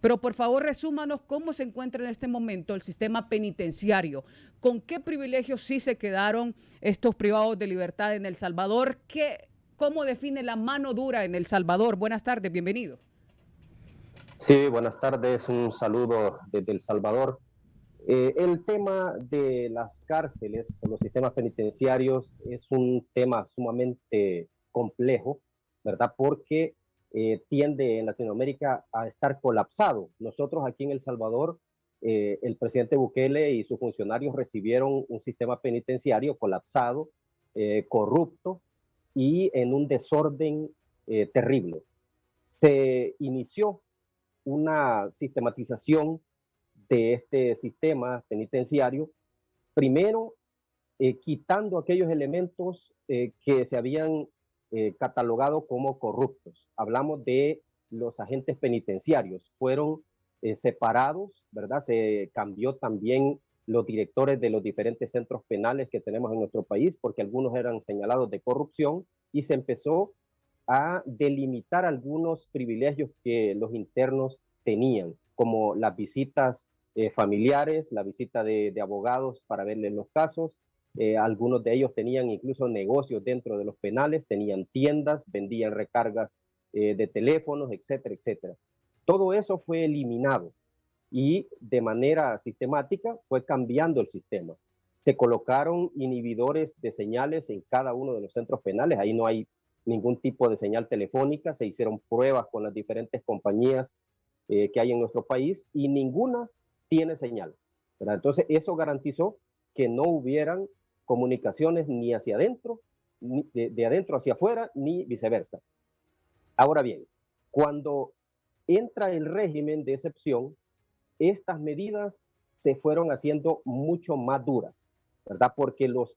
Pero por favor, resúmanos cómo se encuentra en este momento el sistema penitenciario. ¿Con qué privilegios sí se quedaron estos privados de libertad en El Salvador? ¿Cómo define la mano dura en El Salvador? Buenas tardes, bienvenido. Sí, buenas tardes, un saludo desde El Salvador. El tema de las cárceles o los sistemas penitenciarios es un tema sumamente complejo, ¿verdad? Porque tiende en Latinoamérica a estar colapsado. Nosotros aquí en El Salvador, el presidente Bukele y sus funcionarios recibieron un sistema penitenciario colapsado, corrupto y en un desorden terrible. Se inició una sistematización de este sistema penitenciario, primero quitando aquellos elementos que se habían catalogado como corruptos. Hablamos de los agentes penitenciarios, fueron separados, ¿verdad? Se cambió también los directores de los diferentes centros penales que tenemos en nuestro país, porque algunos eran señalados de corrupción y se empezó a delimitar algunos privilegios que los internos tenían, como las visitas familiares, la visita de abogados para verles los casos. Algunos de ellos tenían incluso negocios dentro de los penales, tenían tiendas, vendían recargas de teléfonos, etcétera, etcétera. Todo eso fue eliminado y de manera sistemática fue cambiando el sistema. Se colocaron inhibidores de señales en cada uno de los centros penales, ahí no hay ningún tipo de señal telefónica, se hicieron pruebas con las diferentes compañías que hay en nuestro país y ninguna tiene señal, ¿verdad? Entonces eso garantizó que no hubieran comunicaciones ni hacia adentro, ni de adentro hacia afuera, ni viceversa. Ahora bien, cuando entra el régimen de excepción, estas medidas se fueron haciendo mucho más duras, ¿verdad? Porque los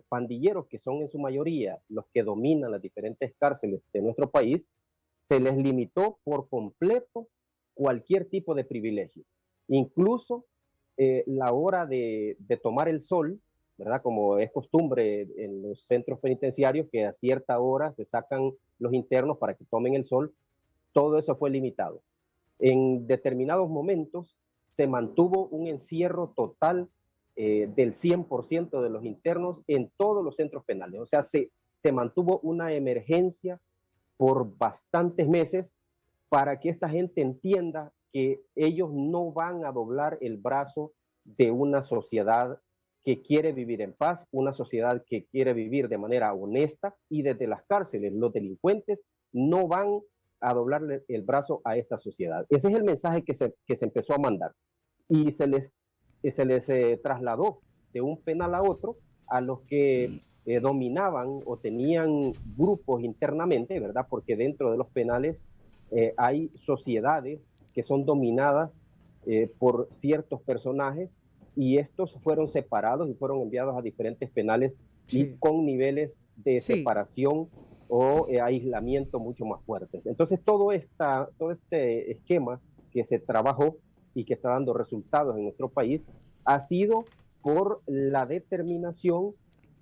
pandilleros, que son en su mayoría los que dominan las diferentes cárceles de nuestro país, se les limitó por completo cualquier tipo de privilegio. Incluso la hora de tomar el sol, ¿verdad? Como es costumbre en los centros penitenciarios, que a cierta hora se sacan los internos para que tomen el sol, todo eso fue limitado. En determinados momentos se mantuvo un encierro total del 100% de los internos en todos los centros penales. O sea, se mantuvo una emergencia por bastantes meses para que esta gente entienda que ellos no van a doblar el brazo de una sociedad que quiere vivir en paz, una sociedad que quiere vivir de manera honesta, y desde las cárceles los delincuentes no van a doblarle el brazo a esta sociedad. Ese es el mensaje que se empezó a mandar y se les trasladó de un penal a otro a los que dominaban o tenían grupos internamente, ¿verdad? Porque dentro de los penales hay sociedades que son dominadas por ciertos personajes y estos fueron separados y fueron enviados a diferentes penales y Sí. con niveles de Sí, separación o aislamiento mucho más fuertes. Entonces todo este esquema que se trabajó y que está dando resultados en nuestro país ha sido por la determinación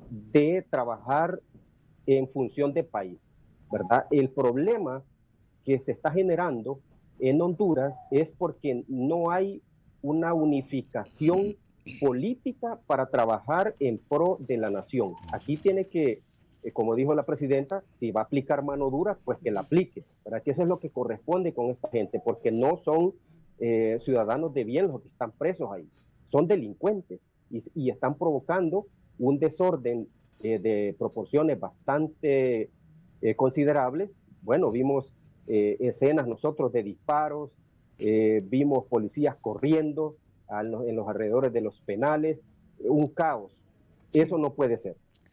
de trabajar en función de país, ¿verdad? El problema que se está generando en Honduras es porque no hay una unificación política para trabajar en pro de la nación. Aquí tiene que, como dijo la presidenta, si va a aplicar mano dura, pues que la aplique, ¿verdad? Que eso es lo que corresponde con esta gente, porque no son ciudadanos de bien los que están presos ahí, son delincuentes y están provocando un desorden de proporciones bastante considerables. Bueno, vimos escenas nosotros de disparos, vimos policías corriendo en los alrededores de los penales, un caos. Eso sí. no puede ser.